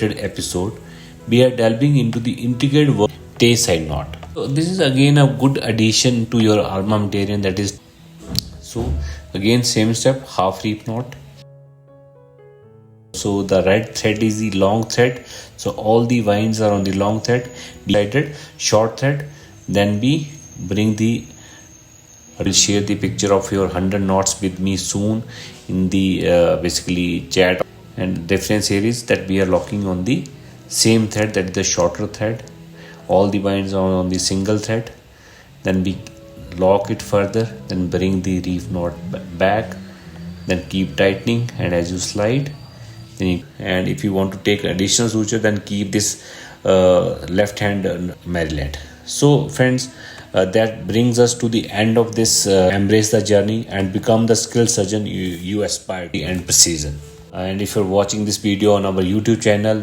episode, we are delving into the intricate work of Tayside knot. So this is again a good addition to your armamentarium. That is, so again same step, half reef knot. So the red thread is the long thread. So all the vines are on the long thread. Decided short thread. Then we bring the. I will share the picture of your 100 knots with me soon in the basically chat. And difference here is that we are locking on the same thread, that is the shorter thread. All the vines are on the single thread. Then we lock it further. Then bring the reef knot back. Then keep tightening, and as you slide. And if you want to take additional suture, then keep this left hand Maryland. So friends, that brings us to the end of this embrace the journey and become the skilled surgeon you aspire to and precision. And if you're watching this video on our YouTube channel,